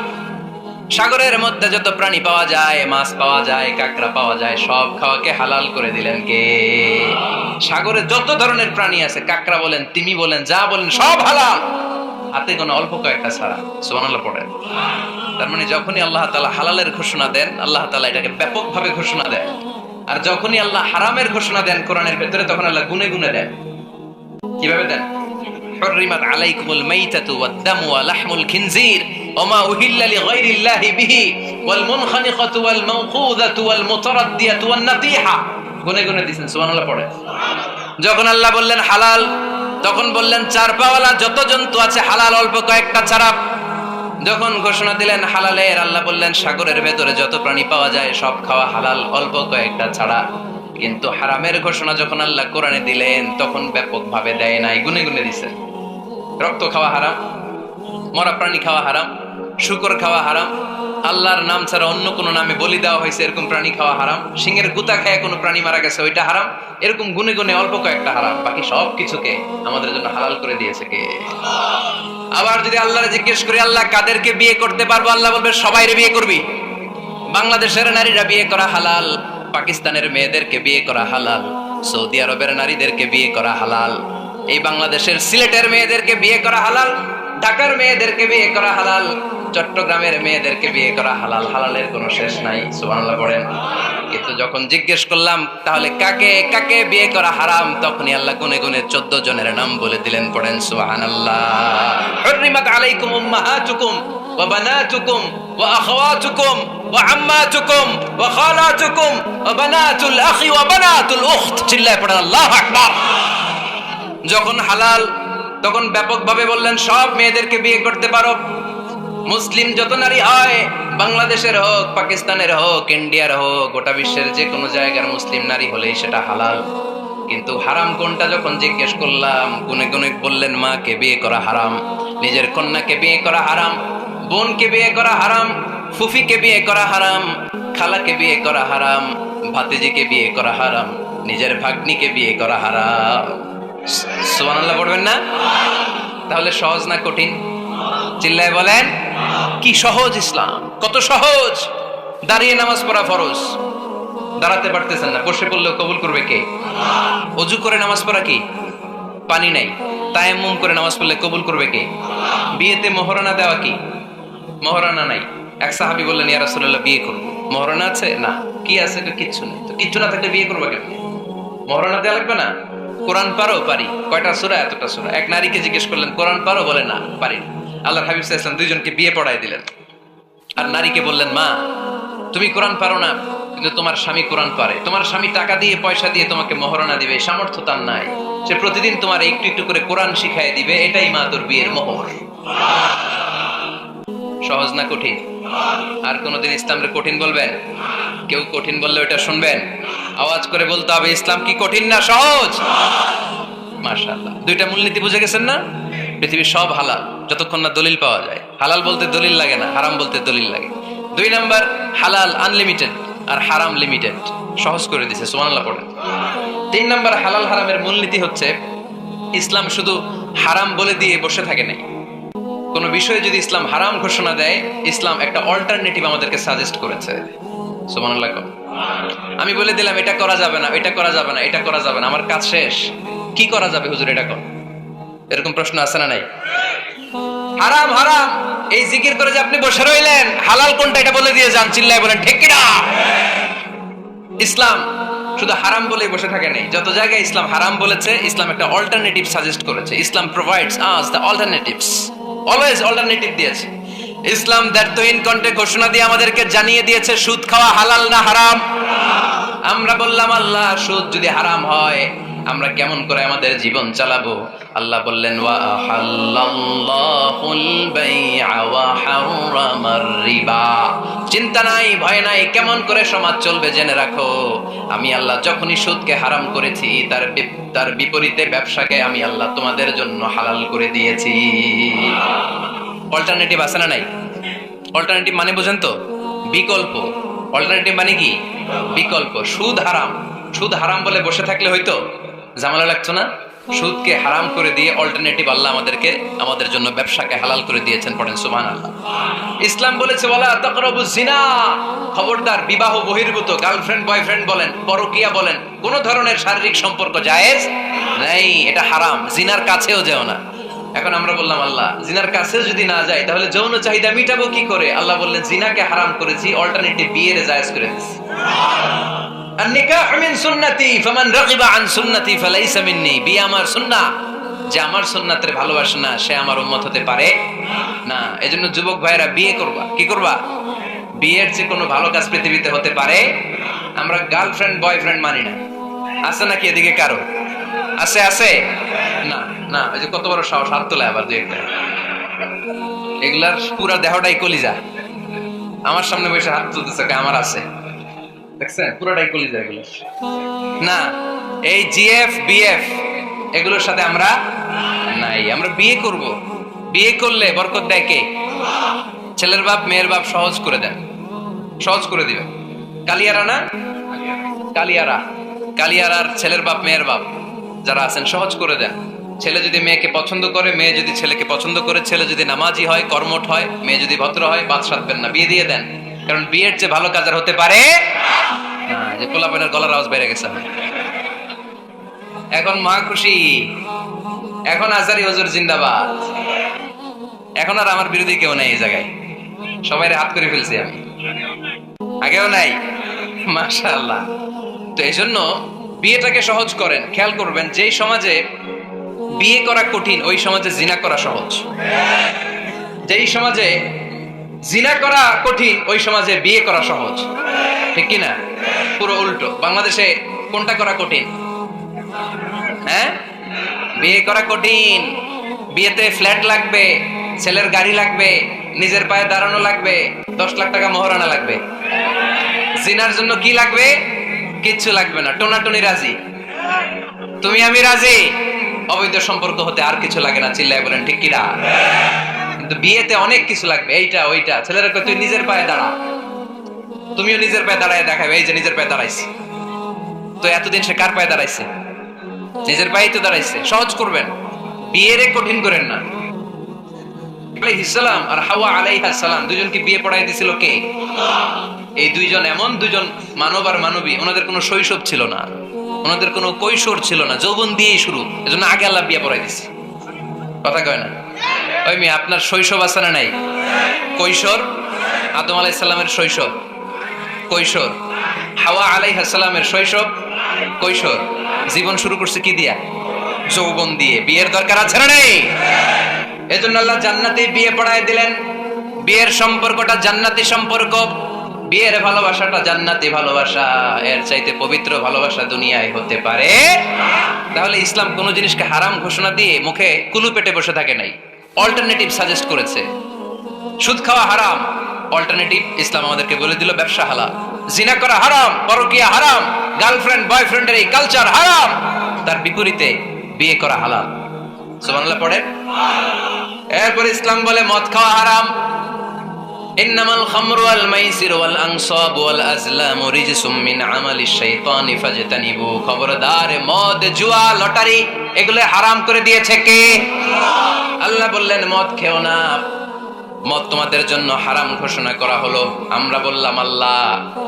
সাগরের মধ্যে যত প্রাণী পাওয়া যায়, মাছ পাওয়া যায়, কাঁকড়া পাওয়া যায়, সব খাওয়াকে হালাল করে দিলেন কে? সাগরে যত ধরনের প্রাণী আছে, কাঁকড়া বলেন, তিমি বলেন, যা বলেন সব হালাল, হাতে গোনা অল্প কয়েকটা ছাড়া। সুবহানাল্লাহ পড়েন। তার মানে যখনই আল্লাহ তাআলা হালালের ঘোষণা দেন, আল্লাহ তাআলা এটাকে ব্যাপকভাবে ঘোষণা দেন। আর যখনই আল্লাহ হারামের ঘোষণা দেন কোরআনের ভেতরে, তখন আল্লাহ গুনে গুনে দেন। কিভাবে দেন? হুররিমাত আলাইকুমুল মাইতাতু ওয়াদ-দামু ওয়া লাহমুল খিনজির ওয়া মা উহিল্লা লিগাইরিল্লাহি বিহি ওয়াল মুনখানিকাতু ওয়াল মাওকুযাতু ওয়াল মুতারাদ্দিয়াতু ওয়ান নাতিহা। গুনে গুনে দিয়েছেন। সুবহানাল্লাহ পড়ে। যখন আল্লাহ বললেন হালাল, তখন বললেন চার পাওয়ালা যত জন্তু আছে হালাল, অল্প কয়েকটা ছাড়া। যখন ঘোষণা দিলেন হালালের, আল্লাহ বললেন সাগরের ভেতরে যত প্রাণী পাওয়া যায় সব খাওয়া হালাল, অল্প কয়েকটা ছাড়া। কিন্তু হারামের ঘোষণা যখন আল্লাহ কোরআনে দিলেন, তখন ব্যাপকভাবে দেয় নাই, গুনে গুনে দিয়েছেন। রক্ত খাওয়া হারাম, মরা প্রাণী খাওয়া হারাম, শূকর খাওয়া হারাম, আল্লাহর নাম ছাড়া অন্য কোনো নামে বলি দেওয়া হয়েছে এরকম প্রাণী খাওয়া হারাম, সিংহের গুতা খায় কোনো প্রাণী মারা গেছে ওইটা হারাম। এরকম গুনে গুনে অল্প কয়েকটা হারাম, বাকি সব কিছুকে আমাদের জন্য হালাল করে দিয়েছে কে? আবার যদি আল্লাহরে জিজ্ঞেস করি আল্লাহ কাদেরকে বিয়ে করতে পারবো, আল্লাহ বলবে সবাইরে বিয়ে করবি। বাংলাদেশের নারীরা বিয়ে করা হালাল, পাকিস্তানের মেয়েদেরকে বিয়ে করা হালাল, সৌদি আরবের নারীদেরকে বিয়ে করা হালাল, এই বাংলাদেশের সিলেটের মেয়েদেরকে বিয়ে করা হালাল, ঢাকার মেয়েদেরকে বিয়ে করা হালাল, চট্টগ্রামের মেয়েদেরকে বিয়ে করা হালাল, হালালের কোনো শেষ নাই, সুবহানাল্লাহ পড়েন। কিন্তু যখন জিজ্ঞেস করলাম তাহলে কাকে কাকে বিয়ে করা হারাম, তখনই আল্লাহ গুনে গুনে 14 জনের নাম বলে দিলেন, পড়েন সুবহানাল্লাহ। হুররিমাত আলাইকুম উম্মাহাতুকুম ওয়া বানাতুকুম ওয়া আখাওয়াতুকুম ওয়া আম্মাতুকুম ওয়া খালাতুকুম ওয়া বানাতুল আখি ওয়া বানাতুল উখত। চিল্লায় পড়েন আল্লাহু আকবার। যখন হালাল তখন ব্যাপকভাবে বললেন সব মেয়েদেরকে বিয়ে করতে পারো। মুসলিম যত নারী হয়, বাংলাদেশের হোক, পাকিস্তানের হোক, ইন্ডিয়ার হোক, গোটা বিশ্বের যে কোনো জায়গার মুসলিম নারী হলেই সেটা হালাল। কিন্তু হারাম কোনটা যখন জিজ্ঞেস করলাম, গুনে গুনে বললেন মাকে বিয়ে করা হারাম, নিজের কন্যাকে বিয়ে করা হারাম, বোনকে বিয়ে করা হারাম, ফুফিকে বিয়ে করা হারাম, খালাকে বিয়ে করা হারাম, ভাতিজিকে বিয়ে করা হারাম, নিজের ভাগ্নিকে বিয়ে করা হারাম। সুবহানাল্লাহ পড়বেন না? তাহলে সহজ না কঠিন? চিল্লায় বলেন কি সহজ ইসলাম, কত সহজ। দাঁড়িয়ে নামাজ পড়া ফরজ, দাঁড়াতে পারতেছেন না, বসে পড়লেও কবুল করবে কে? ওযু করে নামাজ পড়া কি? পানি নাই, তায়াম্মুম করে নামাজ পড়লে কবুল করবে কে? বিয়েতে মোহরানা দেওয়া কি? মোহরানা নাই। এক সাহাবী বললেন, ইয়া রাসূলুল্লাহ বিয়ে করব, মোহরানা আছে? না। কি আছে? তো কিচ্ছু নেই। তো কিচ্ছু না থাকলে বিয়ে করবে কেন? মোহরানা দেওয়া লাগবে না? কোরআন পারো? পারি। কয়টা সূরা? এতটা সূরা। এক নারীকে জিজ্ঞেস করলেন কোরআন পারো? বলে না, পারি না। আল্লাহর হাবিব সাল্লাল্লাহু আলাইহি ওয়াসাল্লাম দুইজনকে বিয়ে পড়ায় দিলেন। আর নারীকে বললেন, মা তুমি কোরআন পারো না, কিন্তু তোমার স্বামী কোরআন পারে, তোমার স্বামী টাকা দিয়ে পয়সা দিয়ে তোমাকে মোহরানা দিবে, সামর্থ্য তার নাই, সে প্রতিদিন তোমার একটু একটু করে কোরআন শিখাই দিবে, এটাই মা তোর বিয়ের মোহর। সহজ না কঠিন? আর কোনদিন ইসলামকে কঠিন বলবেন? কেউ কঠিন বললে ওটা শুনবেন? আওয়াজ করে বলতে হবে, ইসলাম কি কঠিন না সহজ? মাশাআল্লাহ। দুইটা মূলনীতি বুঝে গেছেন না? পৃথিবীর সব হালাল যতক্ষণ না দলিল পাওয়া যায়। হালাল বলতে দলিল লাগে না, হারাম বলতে দলিল লাগে। 2 নাম্বার, হালাল আনলিমিটেড আর হারাম লিমিটেড, সহজ করে দিয়েছে, সুবহানাল্লাহ পড়েন। 3 নাম্বার, হালাল হারামের মূলনীতি হচ্ছে ইসলাম শুধু হারাম বলে দিয়ে বসে থাকে নাই। কোন বিষয়ে যদি ইসলাম হারাম ঘোষণা দেয়, ইসলাম একটা অল্টারনেটিভ আমাদেরকে সাজেস্ট করেছে। সুবহানাল্লাহ। আমি বলে দিলাম এটা করা যাবে না, এটা করা যাবে না, এটা করা যাবে না, আমার কাজ শেষ, কি করা যাবে হুজুর এটা কর? এরকম প্রশ্ন আছে না নাই? হারাম হারাম এই জিকির করে যে আপনি বসে রইলেন, হালাল কোনটা এটা বলে দিয়ে যান, চিল্লায় বলেন ঠিক কি না? ইসলাম শুধু হারাম বলে বসে থাকে নাই, যত জায়গায় ইসলাম হারাম বলেছে, ইসলাম একটা অল্টারনেটিভ সাজেস্ট করেছে। Islam provides us the alternatives, always alternative দিয়েছে। ইসলাম দ্যাটইন কন্টে ঘোষণা দিয়ে আমাদেরকে জানিয়ে দিয়েছে সুদ খাওয়া হালাল না হারাম। আমরা বললাম আল্লাহ সুদ যদি হারাম হয় আমরা কেমন করে আমাদের জীবন চালাবো? আল্লাহ বললেন ওয়া আহাল্লাল্লাহুল বাই'a ওয়া হারামার রিবা। চিন্তা নাই, ভয় নাই, কেমন করে সমাজ চলবে জেনে রাখো। আমি আল্লাহ যখনই সুদকে হারাম করেছি, তার বিপরীতে ব্যবসাকে আমি আল্লাহ তোমাদের জন্য হালাল করে দিয়েছি। অল্টারনেটিভ আছে না নাই? অল্টারনেটিভ মানে বুঝেন তো? বিকল্প। অল্টারনেটিভ মানে কি? বিকল্প। সুদ হারাম, সুদ হারাম বলে বসে থাকলে হয়তো ঝামেলা লাগতো না? সুদকে হারাম করে দিয়ে অল্টারনেটিভ আল্লাহ আমাদেরকে, আমাদের জন্য ব্যবসাকে হালাল করে দিয়েছেন, পড়েন সুবহানাল্লাহ। ইসলাম বলেছে ওয়ালা তাকরাবুজ জিনা, খবরদার বিবাহ বহির্ভূত গার্লফ্রেন্ড বয়ফ্রেন্ড বলেন, পরকীয়া বলেন, কোন ধরনের শারীরিক সম্পর্ক জায়েজ নাই, এটা হারাম, জিনার কাছেও যেও না। এখন আমরা বললাম আল্লাহ জিনার কাছে যদি না যায় তাহলে যৌন চাহিদা মিটাবো কি করে? আল্লাহ বললেন জিনাকে হারাম করেছি, অল্টারনেটিভ বিয়ের জায়েজ করে দিয়েছি। আন-নিকাহু মিন সুন্নতি ফামান রাগিবা আন সুন্নতি ফালাইসা মিন্নি। বিয়ে আমার সুন্নাহ, যে আমার সুন্নাতের ভালোবাসে না সে আমার উম্মত হতে পারে না। এজন্য যুবক ভাইরা বিয়ে করবা, কি করবা? বিয়ের যে কোনো ভালো কাজ পৃথিবীতে হতে পারে। আমরা গার্লফ্রেন্ড বয়ফ্রেন্ড মানি না। আছে নাকি এদিকে কারো? আছে? আছে না? না, এই যে কত বড় সাহস, হাত তোলে আবার যে একটা। এগুলার পুরা দেহটাই কলিজা, আমার সামনে বসে হাত তুলতেছে আমার আছে, দেখছেন? পুরাটাই কলিজা এগুলো। না, এই জিএফ বিএফ এগুলোর সাথে আমরা নাই। আমরা বিয়ে করব, বিয়ে করলে বরকত দেয় কে? ছেলের বাপ মেয়ের বাপ সহজ করে দেন, সহজ করে দিবেন। কালিয়ারা না, কালিয়ারা, কালিয়ারার ছেলের বাপ মেয়ের বাপ যারা আছেন সহজ করে দেন। ছেলে যদি মেয়েকে পছন্দ করে, মেয়ে যদি ছেলেকে পছন্দ করে, ছেলে যদি নামাজি হয়, কর্মঠ হয়, মেয়ে যদি ভদ্র হয়, বাদ সাধবেন না, বিয়ে দিয়ে দেন। কারণ বিয়ের যে ভালো কাজ আর হতে পারে না। যে পোলাপানের গলার আওয়াজ বেড়ে গেছে এখন মা খুশি, এখন আজারি হুজুর জিন্দাবাদ। এখন আর আমার বিরোধী কেউ নাই এই জায়গায়, সবাই হাত করে ফেলছি আমি, আগেও নাই। মাশাআল্লাহ। তো এই জন্য বিয়েটাকে সহজ করেন। খেয়াল করবেন, যেই সমাজে বিয়ে করা কঠিন ওই সমাজে জিনা করা সহজ, যেই সমাজে জিনা করা কঠিন ওই সমাজে বিয়ে করা সহজ, ঠিক কিনা? পুরো উল্টো। বাংলাদেশে কোনটা করা কঠিন? হ্যাঁ, বিয়ে করা কঠিন। বিয়েতে ফ্ল্যাট লাগবে, ছেলের গাড়ি লাগবে, নিজের পায়ে দাঁড়ানো লাগবে, 10 লাখ টাকা মোহরানা লাগবে। জিনার জন্য কি লাগবে? কিচ্ছু লাগবে না, টোনাটুনি রাজি, তুমি আমি রাজি, অবৈধ সম্পর্ক হতে আর কিছু লাগে না। চিল্লায় বলেন ঠিক কিনা? কিন্তু বিয়েতে অনেক কিছু লাগবে, এইটা ওইটা। ছেলেরা কই তুই নিজের পায়ে দাঁড়া, তুমিও নিজের পায়ে দাঁড়ায় দেখাবে, এই যে নিজের পায়ে দাঁড়াইছে। তো এতদিন সে কার পায়ে দাঁড়াইছে? নিজের পায়েই তো দাঁড়াইছে। সহজ করবেন, বিয়েরে কঠিন করেন না। আলাইহিস সালাম আর হাওয়া আলাইহিস সালাম দুজনকে বিয়ে পড়ায় দিছিল কে? এই দুইজন এমন দুইজন মানব আর মানবী, ওনাদের কোনো শৈশব ছিল না, ওনাদের কোনো কৈশোর ছিল না, যৌবন দিয়েই শুরু। এজন্য আগে আল্লাহ বিয়ে পড়াই দিছে। কথা কয় না? ওই মেয়ে, আপনার শৈশব আছে না নাই? কৈশোর, আদম আলাইহিস সালামের শৈশব কৈশোর, হাওয়া আলাইহিস সালামের শৈশব কৈশোর। জীবন শুরু করছে কি দিয়া? যৌবন দিয়ে। বিয়ের দরকার আছে না নাই? এজন্য আল্লাহ জান্নাতে বিয়ে পড়ায় দিলেন। বিয়ের সম্পর্কটা জান্নাতি সম্পর্ক, বিয়ের ভালোবাসাটা জান্নাতি ভালোবাসা। এর চাইতে পবিত্র ভালোবাসা দুনিয়ায় হতে পারে? তাহলে ইসলাম কোন জিনিসকে হারাম ঘোষণা দিয়ে মুখে কুলু পেটে বসে থাকে নাই, অল্টারনেটিভ সাজেস্ট করেছে। সুদ খাওয়া হারাম, অল্টারনেটিভ ইসলাম আমাদেরকে বলে দিল ব্যবসা হালাল। জিনা করা হারাম, পরকিয়া হারাম, গার্লফ্রেন্ড বয়ফ্রেন্ডের এই কালচার হারাম, তার বিপরীতে বিয়ে করা হালাল। সুবহানাল্লাহ পড়ে। এরপর ইসলাম বলে মদ খাওয়া হারাম। ইন্নামাল খামরু ওয়াল মাইসিরু ওয়াল আনসাবু ওয়াল আজলামু রিজসুম মিন আমালিশ শাইতানি ফাজতানিবু। খবরদার, মদ, জুয়া, লটারি এগুলো হারাম করে দিয়েছে কে? আল্লাহ বললেন মদ খেও না, মদ তোমাদের জন্য হারাম ঘোষণা করা হলো। আমরা বললাম আল্লাহ,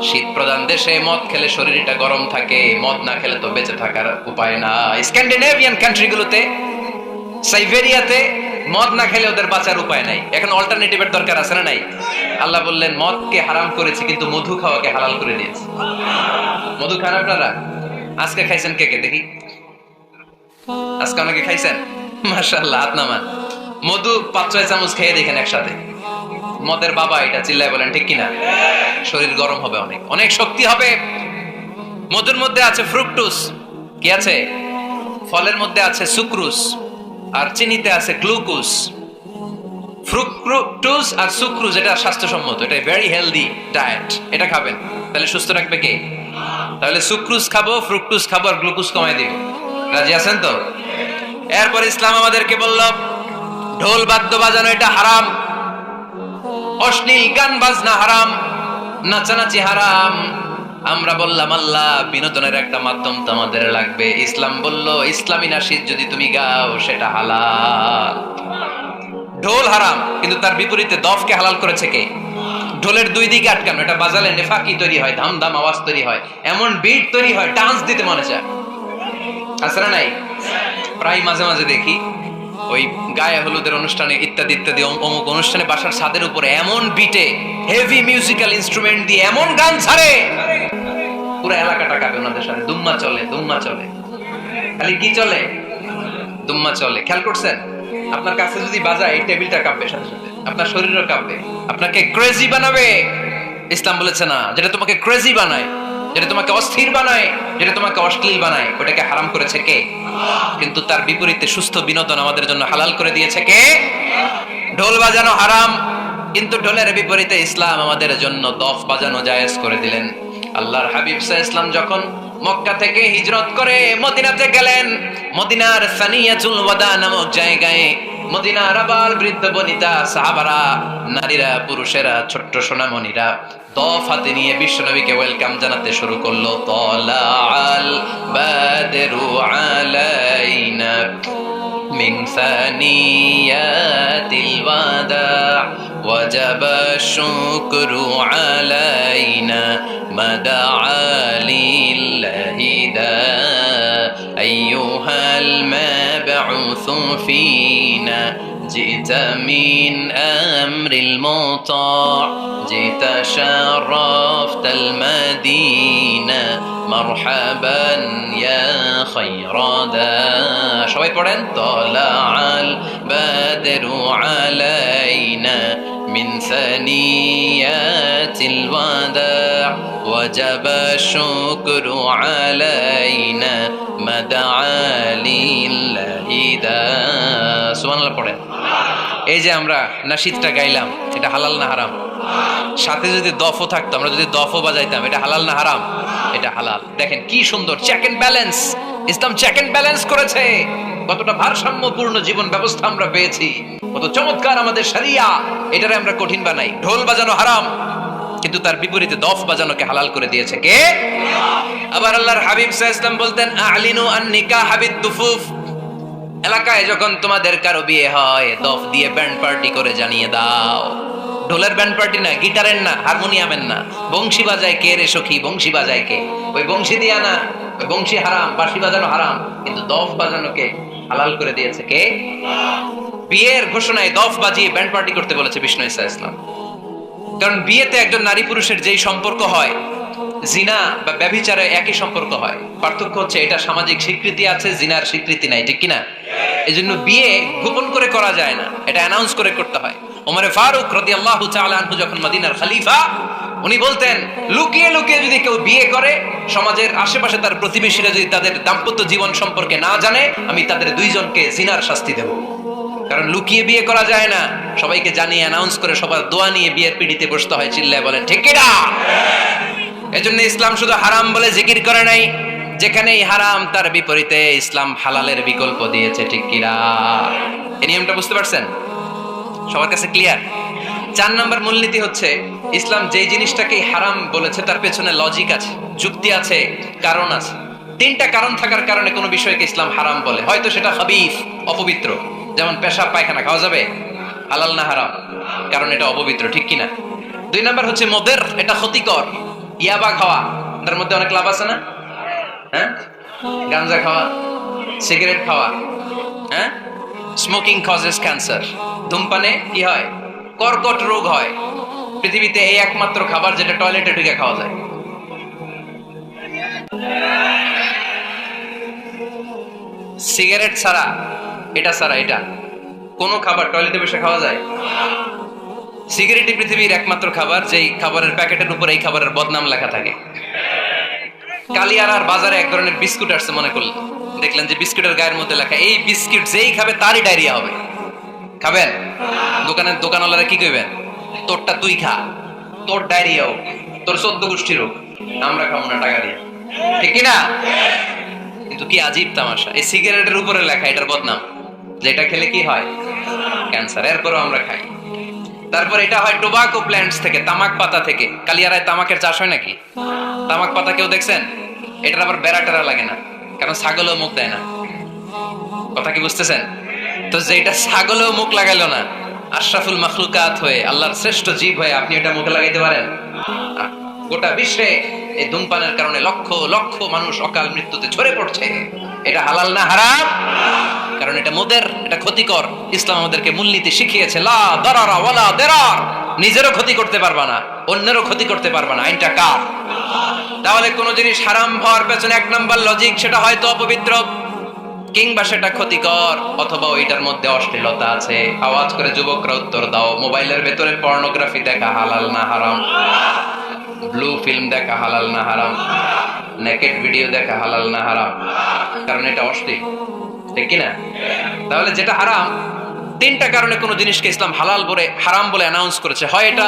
শীত প্রধান দেশে মদ খেলে শরীরটা গরম থাকে, মদ না খেলে তো বেঁচে থাকার উপায় না। স্ক্যান্ডিনেভিয়ান কান্ট্রিগুলোতে, সাইবেরিয়াতে মদ না খেলে ওদের বাঁচার উপায় নাই। এখন অল্টারনেটিভের দরকার আছে না নাই? আল্লাহ বললেন মদকে হারাম করেছি, কিন্তু মধু খাওয়াকে হালাল করে দিয়েছি। মধু খান আপনারা? আজকে খাইছেন কে কে দেখি? আজকে অনেকে খাইছেন? মাশাআল্লাহ, হাত নামান। মধু 5-6 চামচ খেয়ে দেখেন একসাথে। মদের বাবা এটা, চিল্লায় বলেন ঠিক কিনা? শরীর গরম হবে, অনেক অনেক শক্তি হবে। মধুর মধ্যে আছে ফ্রুকটোজ, কি আছে? ফলের মধ্যে আছে সুক্রোজ, আর চিনিতে আছে গ্লুকোজ। ফ্রুকটোজ আর সুক্রোজ এটা স্বাস্থ্যসম্মত, এটা ভেরি হেলদি ডায়েট। এটা খাবেন, তাহলে সুস্থ রাখবে কে? তাহলে সুক্রোজ খাবো, ফ্রুকটোজ খাবো, আর গ্লুকোজ কমাই দিব। রাজি আছেন তো? এরপর ইসলাম আমাদেরকে বলল ঢোল বাদ্য বাজানো এটা হারাম, অশ্লীল গান বাজনা হারাম, নাচানাচি হারাম। আমরা বললাম আল্লাহ, বিনোদনের একটা মাধ্যম তো আমাদের লাগবে। ইসলাম বলল ইসলামী নাশিদ যদি তুমি গাও সেটা হালাল। ঢোল হারাম, কিন্তু তার বিপরীতে দফকে হালাল করেছে কে? ঢোলের দুই দিকে আটকানো, এটা বাজালে নেফাকি তৈরি হয়, ধাম ধাম আওয়াজ তৈরি হয়, এমন বিট তৈরি হয়, ডান্স দিতে মনে চায়। আছে না নাই? প্রায় মাঝে মাঝে দেখি ওই গায়ে হলুদের অনুষ্ঠানে ইত্যাদি ইত্যাদি অমুক অনুষ্ঠানে বাসার ছাদের উপরে এমন বিটে হেভি মিউজিক্যাল ইনস্ট্রুমেন্ট দিয়ে এমন গান ছাড়ে, পুরো এলাকাটা কাঁপে ওনাদের সাথে। দুম্মা চলে, দুম্মা চলে, খালি কি চলে? দুম্মা চলে। খেয়াল করছেন? আপনার কাছে যদি বাজায় এই টেবিলটা কাঁপবে, সাথে সাথে আপনার শরীরও কাঁপবে, আপনাকে ক্রেজি বানাবে। ইসলাম বলেছে না, যেটা তোমাকে ক্রেজি বানায়, যেটা তোমাকে অস্থির বানায়, যেটা তোমাকে অশ্লীল বানায়, ওটাকে হারাম করেছে কে? কিন্তু তার বিপরীতে সুস্থ বিনোদন আমাদের জন্য হালাল করে দিয়েছে কে? ঢোল বাজানো হারাম, কিন্তু ঢোলের বিপরীতে ইসলাম আমাদের জন্য দফ বাজানো জায়েজ করে দিলেন। আল্লাহর হাবিব সাল্লাল্লাহু আলাইহি ওয়াসাল্লাম যখন মক্কা থেকে হিজরত করে মদিনাতে গেলেন, মদিনার সানিয়াতুল ওয়াদা নামক জায়গায় মদিনার আবাল বৃদ্ধ বনিতা, সাহাবারা, নারীরা, পুরুষেরা, ছোট্ট সোনামণিরা দফ হাতে নিয়ে বিশ্বনবীকে ওয়েলকাম জানাতে শুরু করলো। তালাআল বাদরু আলাইনা মিন সানিয়াতিল ওয়াদা ওয়াজাবা শুকরু আলাইনা মাদাআ লিল্লাহি দা আইয়ুহাল মাবউসু ফিনা جئت من أمر المطاع جئت شرفت المدينة مرحبا يا خير داع সবাই পড়েন طلع البدر علينا من ثنيات الوداع وجب الشكر علينا ما دعا لله داع সুবহানাল্লাহ পড়েন। এই যে আমরা নাশিদটা গাইলাম, এটা হালাল না হারাম? সাথে যদি দফও থাকতো, আমরা যদি দফও বাজাইতাম, এটা হালাল না হারাম? এটা হালাল। দেখেন কি সুন্দর check and balance, Islam check and balance করেছে। কতটা ভারসাম্যপূর্ণ জীবন ব্যবস্থা আমরা পেয়েছি, কত চমৎকার আমাদের শরিয়া। এটারে আমরা কঠিন বানাই। ঢোল বাজানো হারাম, কিন্তু তার বিপরীতে দফ বাজানোকে হালাল করে দিয়েছে কে? আবার আল্লাহর হাবিব সাল্লাল্লাহু আলাইহি ওয়াসাল্লাম বলতেন আ'লিনু আন নিকাহ বিদ দুফুফ, এলাকায় যখন তোমাদের কারো বিয়ে হয় দফ দিয়ে ব্যান্ড পার্টি করে জানিয়ে দাও। ঢোলের ব্যান্ড পার্টি না, গিটারের না, হারমোনিয়ামের না। বংশী বাজায় কে রে সখী? বংশী বাজায় কে? ওই বংশী দিয়া না, ওই বংশী হারাম, বাঁশি বাজানো হারাম, কিন্তু দফ বাজানোকে হালাল করে দিয়েছে কে? বিয়ের ঘোষণায় দফ বাজিয়ে ব্যান্ড পার্টি করতে বলেছে বিষ্ণু ঈসা ইসলাম। কারণ বিয়েতে একজন নারী পুরুষের যেই সম্পর্ক হয়, জিনা বা ব্যভিচারে একই সম্পর্ক হয়। পার্থক্য হচ্ছে এটা সামাজিক স্বীকৃতি আছে, জিনার স্বীকৃতি নাই, ঠিক কিনা? এজন্য বিয়ে গোপন করে করা যায় না, এটা অ্যানাউন্স করে করতে হয়। ওমর ফারুক রাদিয়াল্লাহু তাআলা আনহু যখন মদিনার খলিফা, উনি বলতেন লুকিয়ে লুকিয়ে যদি কেউ বিয়ে করে, সমাজের আশেপাশে তার প্রতিবেশীরা যদি তাদের দাম্পত্য জীবন সম্পর্কে না জানে, আমি তাদের দুইজনকে জিনার শাস্তি দেব। কারণ লুকিয়ে বিয়ে করা যায় না, সবাইকে জানিয়ে অ্যানাউন্স করে সবার দোয়া নিয়ে বিয়ের পিড়িতে বসতে হয়। চিল্লায় বলেন ঠিক কিনা? এজন্য ইসলাম শুধু হারাম বলে জিকির করে নাই, যেখানেই হারাম তার বিপরীতে ইসলাম হালালের বিকল্প দিয়েছে, ঠিক কিনা? এই নিয়মটা বুঝতে পারছেন? সবার কাছে ক্লিয়ার? 4 নম্বর মূলনীতি হচ্ছে ইসলাম যেই জিনিসটাকে হারাম বলেছে তার পেছনে লজিক আছে, যুক্তি আছে, কারণ আছে। 3টা কারণ থাকার কারণে কোনো বিষয়কে ইসলাম হারাম বলে। হয়তো সেটা খাবিস, অপবিত্র, যেমন পেশাব পায়খানা খাওয়া যাবে, হালাল না হারাম? কারণ এটা অপবিত্র, ঠিক কিনা? 2 নম্বর হচ্ছে মদের, এটা ক্ষতিকর। ইয়াবা খাওয়া, তার মধ্যে অনেক লাভ আছে না? হ্যাঁ, গাঞ্জা খাওয়া, সিগারেট খাওয়া, হ্যাঁ, স্মোকিং কজেস ক্যান্সার। ধূমপানে কি হয়? কর্কট রোগ হয়। পৃথিবীতে এই একমাত্র খাবার যেটা টয়লেটে ঢুকে খাওয়া যায়। সিগারেট ছাড়া, এটা ছাড়া, এটা কোন খাবার টয়লেটে বসে খাওয়া যায়? সিগারেটই পৃথিবীর একমাত্র খাবার যেই খাবারের প্যাকেটের উপর এই খাবারের বদনাম লেখা থাকে। কালিয়ারার বাজারে এক ধরনের বিস্কুট আসছে, মনে করলেন, দেখলেন যে বিস্কুটের গায়ের মধ্যে লেখা এই বিস্কুট যেই খাবে তারই ডায়রিয়া হবে। খাবেন? দোকানওয়ালারা কি কইবেন? তোরটা তুই খা, তোর ডায়রিয়া হোক, তোর 14 গোষ্ঠী রোগ, আমরা খাবো না টাকা দিয়ে, ঠিক কিনা? কিন্তু কি আজীব তামাশা, এই সিগারেটের উপরে লেখা এটার বদনাম, যেটা খেলে কি হয়? ক্যান্সার। এরপরও আমরা খাই। তারপর এটা হয় টোবাকো প্ল্যান্টস থেকে, তামাক পাতা থেকে। কালিয়ারায় তামাকের চাষ হয় নাকি? তামাক পাতা কেউ দেখছেন? এটার আবার বেড়া টেরা লাগে না, কারণ ছাগলও মুখ দেয় না। কথা কি বুঝতেছেন? তো যেটা ছাগলও মুখ লাগাইলো না, আশরাফুল মাখলুকাত হয়ে, আল্লাহর শ্রেষ্ঠ জীব হয়ে আপনি এটা মুখে লাগাইতে পারেন? গোটা বিশ্বে এই ধূমপানের কারণে লক্ষ লক্ষ মানুষ অকাল মৃত্যুতে ঝরে পড়ছে। এটা হালাল না হারাম? কারণ এটা মদের, এটা ক্ষতিকর। ইসলাম আমাদেরকে মূলনীতি শিখিয়েছে, লা দারারা ওয়ালা দিরার। নিজেরও ক্ষতি করতে পারবা না, অন্যেরও ক্ষতি করতে পারবা না। আইনটা কার? তাহলে কোন জিনিস হারাম হওয়ার পেছনে 1 নম্বর লজিক, সেটা হয়তো অপবিত্র, কিংবা সেটা ক্ষতিকর, অথবা ওইটার মধ্যে অশ্লীলতা আছে। আওয়াজ করে যুবকরা উত্তর দাও, মোবাইলের ভেতরে পর্নোগ্রাফি দেখা হালাল না হারাম? ব্লু ফিল্ম দেখা হালাল না হারাম? নেকেড ভিডিও দেখা হালাল না হারাম? কারণ এটা অশ্লীল, ঠিক কিনা? তাহলে যেটা হারাম, 3টা কারণে কোন জিনিসকে ইসলাম হালাল বলে, হারাম বলে অ্যানাউন্স করেছে। হয় এটা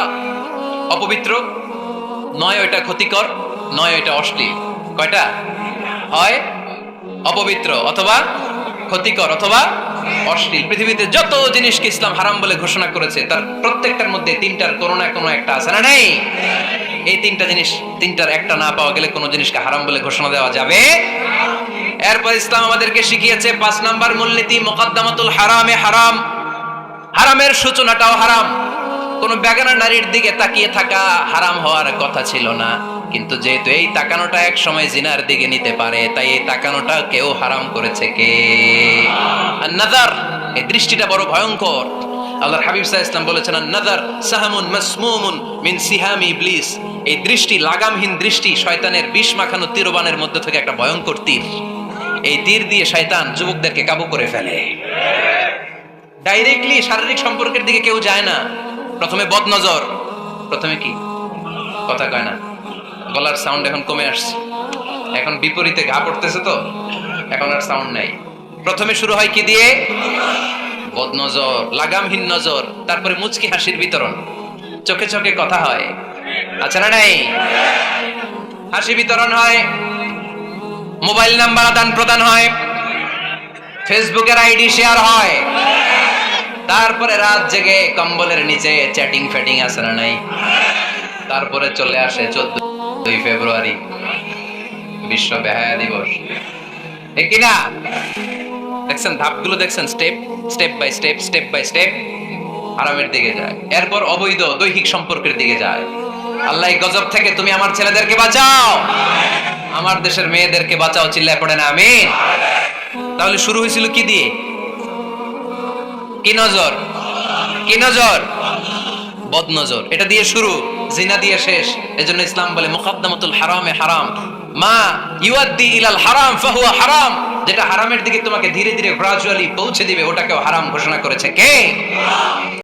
অপবিত্র, নয় এটা ক্ষতিকর, নয় এটা অশ্লীল। কয়টা? হয় অপবিত্র, অথবা ক্ষতিকর, অথবা অশ্লীল। পৃথিবীতে যত জিনিসকে ইসলাম হারাম বলে ঘোষণা করেছে তার প্রত্যেকটার মধ্যে 3টার কোনো না কোনো একটা আছে না নেই? এই 3টা জিনিস, 3টার একটা না পাওয়া গেলে কোনো জিনিসকে হারাম বলে ঘোষণা দেওয়া যাবে। এরপর ইসলাম আমাদেরকে শিখিয়েছে 5 নাম্বার মূলনীতি, মুকদ্দামাতুল হারামে হারাম। হারামের সূচনাটাও হারাম। কোন বেগানা নারীর দিকে তাকিয়ে থাকা হারাম হওয়ার কথা ছিল না, কিন্তু যেহেতু এই তাকানোটা এক সময় জিনার দিকে নিতে পারে, তাই এই তাকানোটা কেউ হারাম করেছে কে? আন-নাযার, এই দৃষ্টিটা বড় ভয়ঙ্কর। আল্লাহর হাবিব সাল্লাল্লাহু আলাইহি ওয়াসাল্লাম বলেছেন, আন-নাযার সাহামুন মাসমুমুন মিন সিহামি ইবলিস। এই দৃষ্টি, লাগামহীন দৃষ্টি, শয়তানের বিষ মাখানো তীরবানের মধ্যে থেকে একটা ভয়ঙ্কর তীর। এই তীর দিয়ে শয়তান যুবকদেরকে কাবু করে ফেলে। ডাইরেক্টলি শারীরিক সম্পর্কের দিকে কেউ যায় না, প্রথমে বদনজর, প্রথমে কি কথা কয় না, গলার সাউন্ড এখন কমে আসছে, এখন বিপরীতে ঘা পড়তেছে, তো এখন আর সাউন্ড নাই। প্রথমে শুরু হয় কি দিয়ে? বদনজর, লাগামহীন নজর, তারপরে মুচকি হাসির বিতরণ, চোখে চোখে কথা হয়, আচ্ছা না নাই? হাসি বিতরণ হয়, মোবাইল নাম্বার আদান প্রদান হয়, ফেসবুকের আইডি শেয়ার হয়, তারপরে রাত জেগে কম্বলের নিচে চ্যাটিং ফ্যাটিং আছে না নাই? তারপরে চলে আসে 14 ফেব্রুয়ারি, বিশ্ব বেহায়া দিবস, ঠিক কিনা? দেখছেন ধাপগুলো, দেখছেন step step by step, step by step হারামের দিকে যায়, এরপর অবৈধ দৈহিক সম্পর্কের দিকে যায়। আল্লাহ এই গজব থেকে তুমি আমার ছেলেদেরকে বাঁচাও, আমার দেশের মেয়েদেরকে বাঁচাও, চিল্লায় পড়ে না আমিন। তাহলে শুরু হয়েছিল কি দিয়ে? কি নজর? কি নজর? বদনজর, এটা দিয়ে শুরু, জিনা দিয়ে শেষ। এজন্য ইসলাম বলে মুকাদ্দামাতুল হারামে হারাম, মা ইউআদ্দি ইলাল হারাম ফাহুয়া হারাম। যেটা হারামের দিকে তোমাকে ধীরে ধীরে গ্রাজুয়ালি পৌঁছে দিবে, ওটাকেও হারাম ঘোষণা করেছে কে?